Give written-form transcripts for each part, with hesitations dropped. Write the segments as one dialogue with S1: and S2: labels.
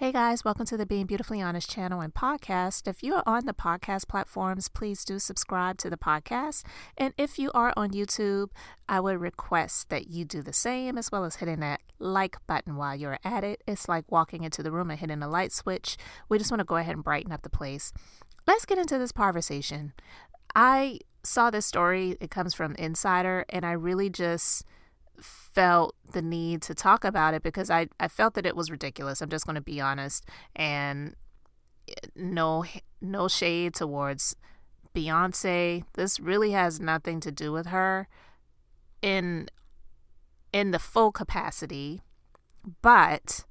S1: Hey guys, welcome to the Being Beautifully Honest channel and podcast. If you are on the podcast platforms, please do subscribe to the podcast. And if you are on YouTube, I would request that you do the same, as well as hitting that like button while you're at it. It's like walking into the room and hitting a light switch. We just want to go ahead and brighten up the place. Let's get into this conversation. I saw this story. It comes from Insider, and I really just felt the need to talk about it because I felt that it was ridiculous. I'm just going to be honest, and no shade towards Beyonce. This really has nothing to do with her in the full capacity, but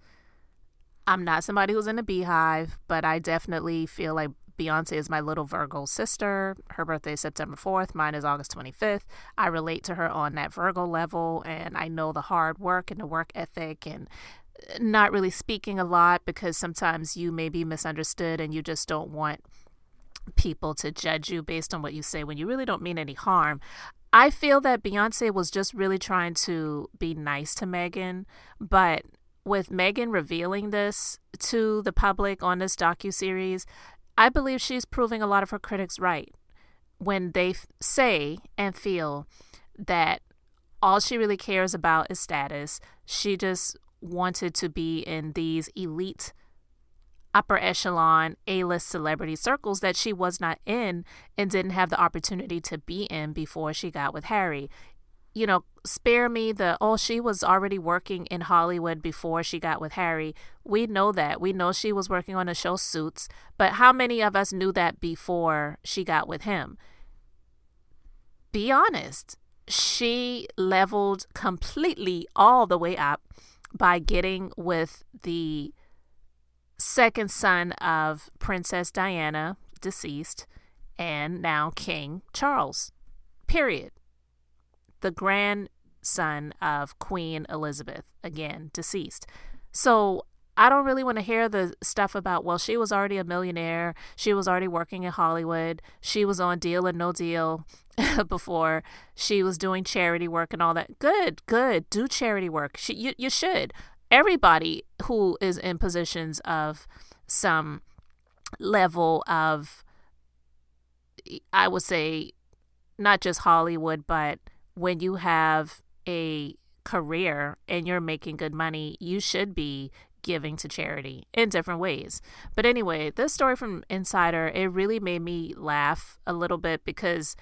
S1: I'm not somebody who's in a beehive, but I definitely feel like Beyonce is my little Virgo sister. Her birthday is September 4th. Mine is August 25th. I relate to her on that Virgo level, and I know the hard work and the work ethic and not really speaking a lot because sometimes you may be misunderstood and you just don't want people to judge you based on what you say when you really don't mean any harm. I feel that Beyonce was just really trying to be nice to Meghan, but with Meghan revealing this to the public on this docuseries, I believe she's proving a lot of her critics right when they say and feel that all she really cares about is status. She just wanted to be in these elite, upper echelon, A-list celebrity circles that she was not in and didn't have the opportunity to be in before she got with Harry. You know, spare me she was already working in Hollywood before she got with Harry. We know that. We know she was working on the show Suits, but how many of us knew that before she got with him? Be honest. She leveled completely all the way up by getting with the second son of Princess Diana, deceased, and now King Charles, period. The grandson of Queen Elizabeth, again, deceased. So I don't really want to hear the stuff about, well, she was already a millionaire. She was already working in Hollywood. She was on Deal or No Deal before. She was doing charity work and all that. Good. Do charity work. You should. Everybody who is in positions of some level of, I would say, not just Hollywood, but when you have a career and you're making good money, you should be giving to charity in different ways. But anyway, this story from Insider, it really made me laugh a little bit because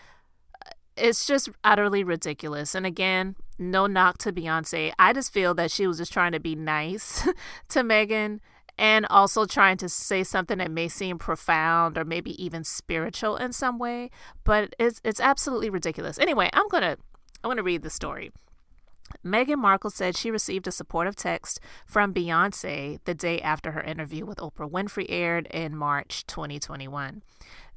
S1: it's just utterly ridiculous. And again, no knock to Beyonce. I just feel that she was just trying to be nice to Meghan and also trying to say something that may seem profound or maybe even spiritual in some way. But it's absolutely ridiculous. Anyway, I'm going to read the story. Meghan Markle said she received a supportive text from Beyonce the day after her interview with Oprah Winfrey aired in March 2021.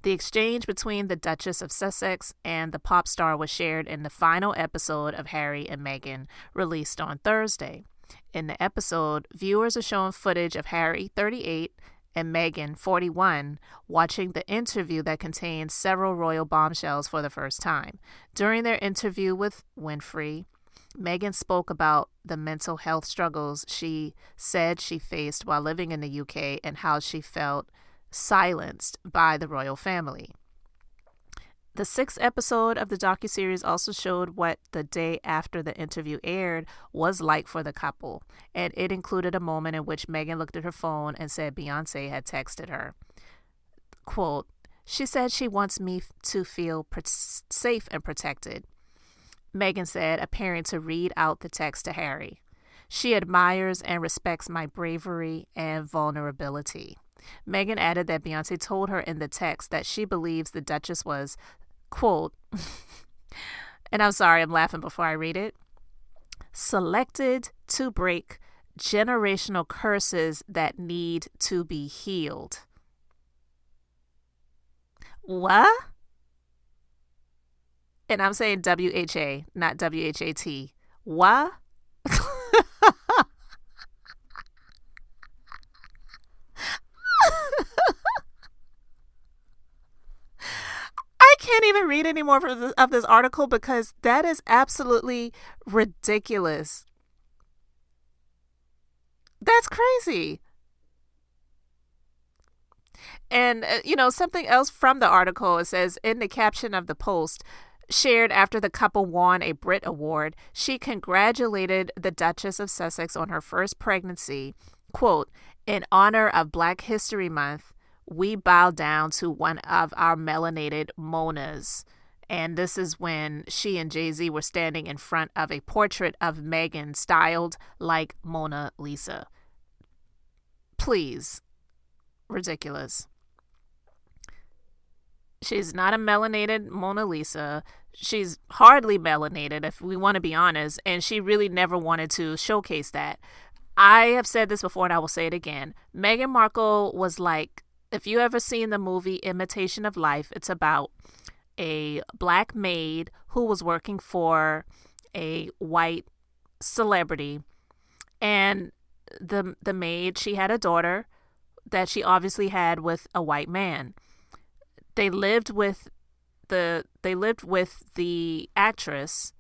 S1: The exchange between the Duchess of Sussex and the pop star was shared in the final episode of Harry and Meghan, released on Thursday. In the episode, viewers are shown footage of Harry, 38, and Meghan, 41, watching the interview that contains several royal bombshells for the first time. During their interview with Winfrey, Meghan spoke about the mental health struggles she said she faced while living in the UK and how she felt silenced by the royal family. The sixth episode of the docuseries also showed what the day after the interview aired was like for the couple, and it included a moment in which Meghan looked at her phone and said Beyonce had texted her. Quote, "She said she wants me to feel safe and protected," Meghan said, appearing to read out the text to Harry. "She admires and respects my bravery and vulnerability." Meghan added that Beyonce told her in the text that she believes the Duchess was, quote, and I'm sorry, I'm laughing before I read it, "selected to break generational curses that need to be healed." What? And I'm saying WHA, not WHAT. What? I can't even read any more of this article because that is absolutely ridiculous. That's crazy. And, something else from the article, it says in the caption of the post, shared after the couple won a Brit Award, she congratulated the Duchess of Sussex on her first pregnancy. Quote, in honor of Black History Month, we bow down to one of our melanated Monas. And this is when she and Jay-Z were standing in front of a portrait of Meghan styled like Mona Lisa. Please. Ridiculous. She's not a melanated Mona Lisa. She's hardly melanated, if we want to be honest, and she really never wanted to showcase that. I have said this before and I will say it again. Meghan Markle was like, if you ever seen the movie Imitation of Life, it's about a Black maid who was working for a white celebrity, and the maid, she had a daughter that she obviously had with a white man. They lived with the actress,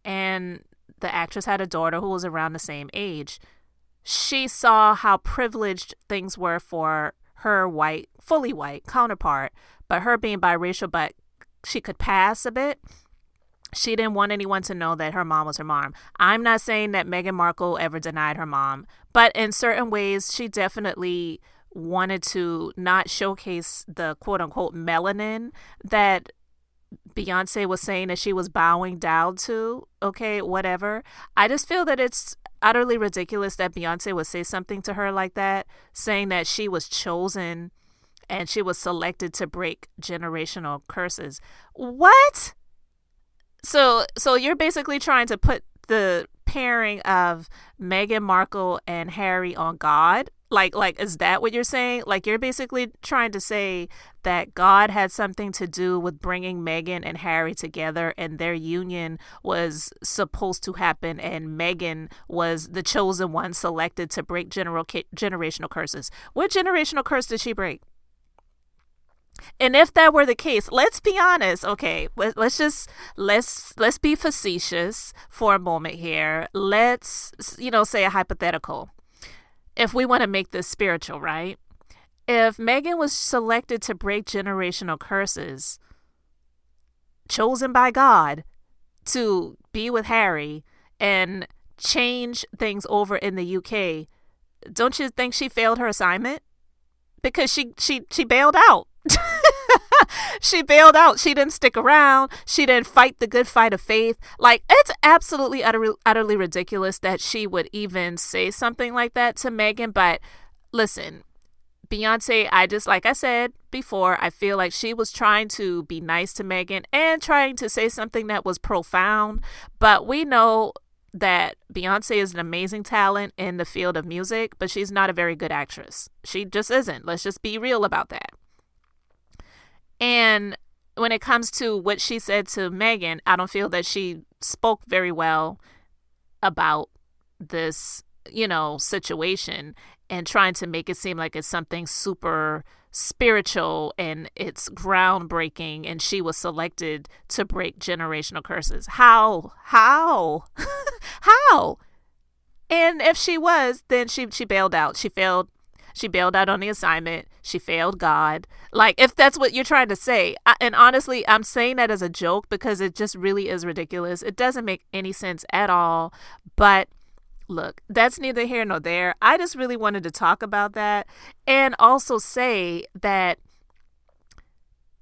S1: and the actress had a daughter who was around the same age. She saw how privileged things were for her fully white counterpart, but her being biracial, but she could pass a bit. She didn't want anyone to know that her mom was her mom. I'm not saying that Meghan Markle ever denied her mom, but in certain ways, she definitely wanted to not showcase the quote unquote melanin that Beyonce was saying that she was bowing down to. Okay, whatever. I just feel that it's utterly ridiculous that Beyonce would say something to her like that, saying that she was chosen and she was selected to break generational curses. What? So you're basically trying to put the pairing of Meghan Markle and Harry on God? Like, is that what you're saying? Like, you're basically trying to say that God had something to do with bringing Meghan and Harry together, and their union was supposed to happen, and Meghan was the chosen one selected to break generational curses. What generational curse did she break? And if that were the case, let's be honest. Okay, let's be facetious for a moment here. Let's, say a hypothetical. If we want to make this spiritual, right? If Meghan was selected to break generational curses, chosen by God to be with Harry and change things over in the UK, don't you think she failed her assignment? Because she bailed out. She bailed out. She didn't stick around. She didn't fight the good fight of faith. Like, it's absolutely utterly ridiculous that she would even say something like that to Meghan. But listen, Beyonce, like I said before, I feel like she was trying to be nice to Meghan and trying to say something that was profound. But we know that Beyonce is an amazing talent in the field of music, but she's not a very good actress. She just isn't. Let's just be real about that. And when it comes to what she said to Meghan, I don't feel that she spoke very well about this, situation, and trying to make it seem like it's something super spiritual and it's groundbreaking and she was selected to break generational curses. How? How? And if she was, then she bailed out. She bailed out on the assignment. She failed God. Like, if that's what you're trying to say. And honestly, I'm saying that as a joke because it just really is ridiculous. It doesn't make any sense at all. But look, that's neither here nor there. I just really wanted to talk about that and also say that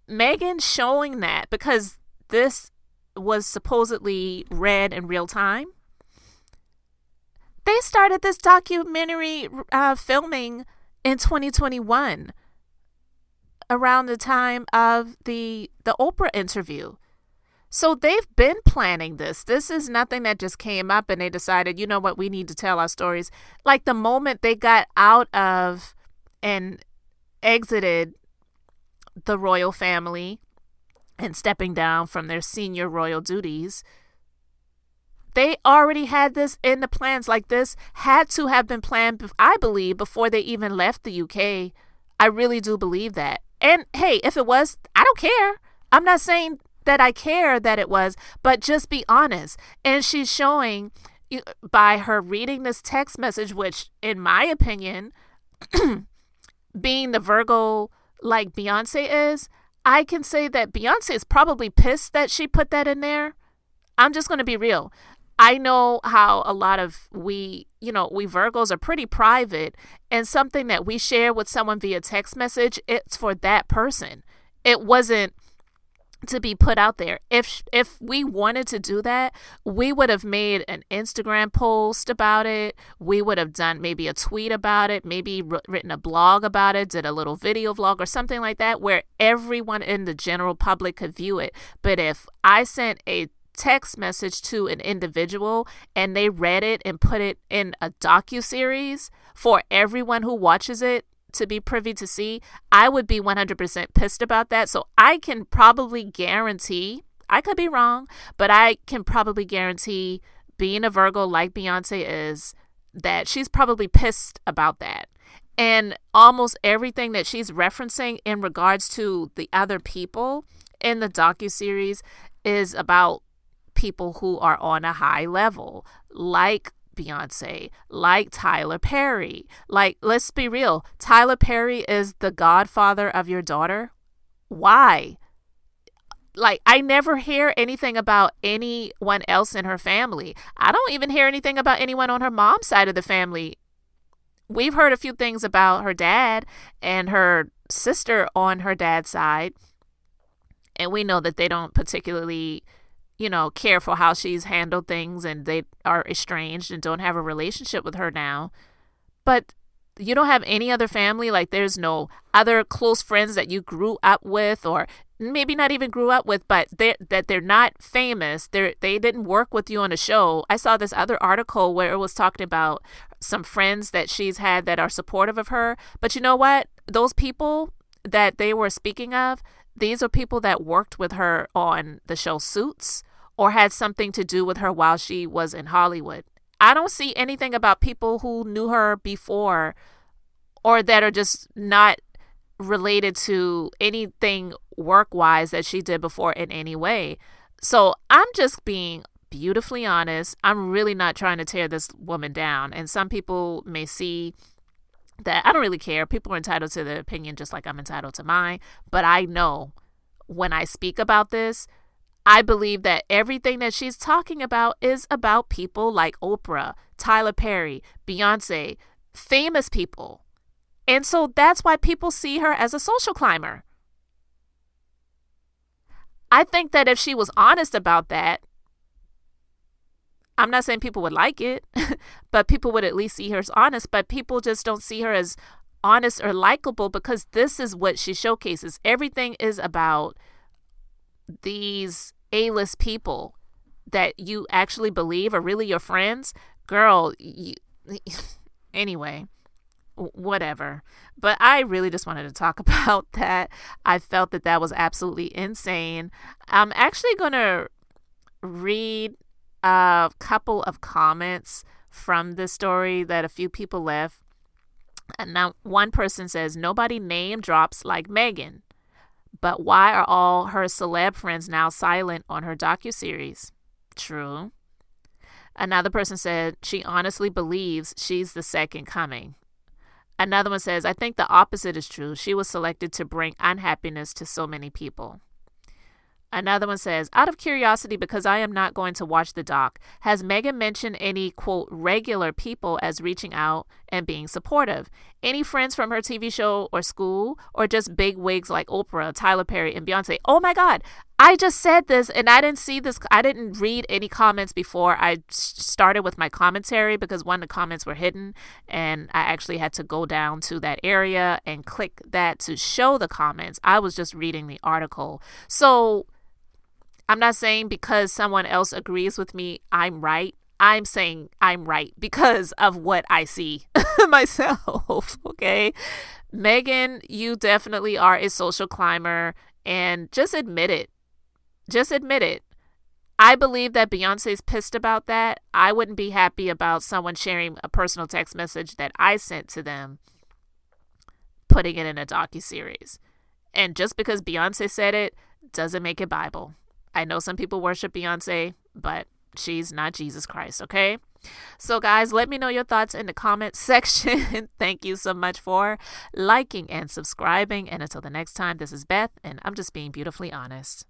S1: Meghan showing that, because this was supposedly read in real time. They started this documentary filming in 2021 around the time of the Oprah interview. So they've been planning this. This is nothing that just came up and they decided, you know what, we need to tell our stories. Like, the moment they got out of and exited the royal family and stepping down from their senior royal duties, they already had this in the plans. Like, this had to have been planned, I believe, before they even left the UK. I really do believe that. And hey, if it was, I don't care. I'm not saying that I care that it was, but just be honest. And she's showing by her reading this text message, which in my opinion, being the Virgo like Beyonce is, I can say that Beyonce is probably pissed that she put that in there. I'm just going to be real. I know how a lot of we Virgos are pretty private, and something that we share with someone via text message, it's for that person. It wasn't to be put out there. If we wanted to do that, we would have made an Instagram post about it. We would have done maybe a tweet about it, maybe written a blog about it, did a little video vlog or something like that, where everyone in the general public could view it. But if I sent a text message to an individual and they read it and put it in a docuseries for everyone who watches it to be privy to see, I would be 100% pissed about that. So I can probably guarantee, I could be wrong, but I can probably guarantee, being a Virgo like Beyonce is, that she's probably pissed about that. And almost everything that she's referencing in regards to the other people in the docuseries is about people who are on a high level, like Beyonce, like Tyler Perry. Like, let's be real, Tyler Perry is the godfather of your daughter. Why? Like, I never hear anything about anyone else in her family. I don't even hear anything about anyone on her mom's side of the family. We've heard a few things about her dad and her sister on her dad's side, and we know that they don't particularly care for how she's handled things, and they are estranged and don't have a relationship with her now. But you don't have any other family? Like, there's no other close friends that you grew up with, or maybe not even grew up with, but they're not famous. They didn't work with you on a show. I saw this other article where it was talking about some friends that she's had that are supportive of her. But you know what? Those people that they were speaking of, these are people that worked with her on the show Suits or had something to do with her while she was in Hollywood. I don't see anything about people who knew her before or that are just not related to anything work-wise that she did before in any way. So I'm just being beautifully honest. I'm really not trying to tear this woman down. And some people may see that I don't really care. People are entitled to their opinion just like I'm entitled to mine. But I know when I speak about this, I believe that everything that she's talking about is about people like Oprah, Tyler Perry, Beyonce, famous people. And so that's why people see her as a social climber. I think that if she was honest about that, I'm not saying people would like it, but people would at least see her as honest. But people just don't see her as honest or likable because this is what she showcases. Everything is about these A-list people that you actually believe are really your friends. Girl, anyway, whatever. But I really just wanted to talk about that. I felt that that was absolutely insane. I'm actually going to read a couple of comments from this story that a few people left. And now one person says, nobody name drops like Meghan. But why are all her celeb friends now silent on her docuseries? True. Another person said she honestly believes she's the second coming. Another one says, I think the opposite is true. She was selected to bring unhappiness to so many people. Another one says, out of curiosity, because I am not going to watch the doc, has Meghan mentioned any, quote, regular people as reaching out and being supportive? Any friends from her TV show or school, or just big wigs like Oprah, Tyler Perry, and Beyonce? Oh my God, I just said this and I didn't see this. I didn't read any comments before I started with my commentary because one of the comments were hidden and I actually had to go down to that area and click that to show the comments. I was just reading the article. So I'm not saying because someone else agrees with me, I'm right. I'm saying I'm right because of what I see myself, okay? Meghan, you definitely are a social climber, and just admit it. Just admit it. I believe that Beyonce's pissed about that. I wouldn't be happy about someone sharing a personal text message that I sent to them, putting it in a docuseries. And just because Beyonce said it doesn't make it Bible. I know some people worship Beyonce, but she's not Jesus Christ, okay? So guys, let me know your thoughts in the comment section. Thank you so much for liking and subscribing. And until the next time, this is Beth, and I'm just being beautifully honest.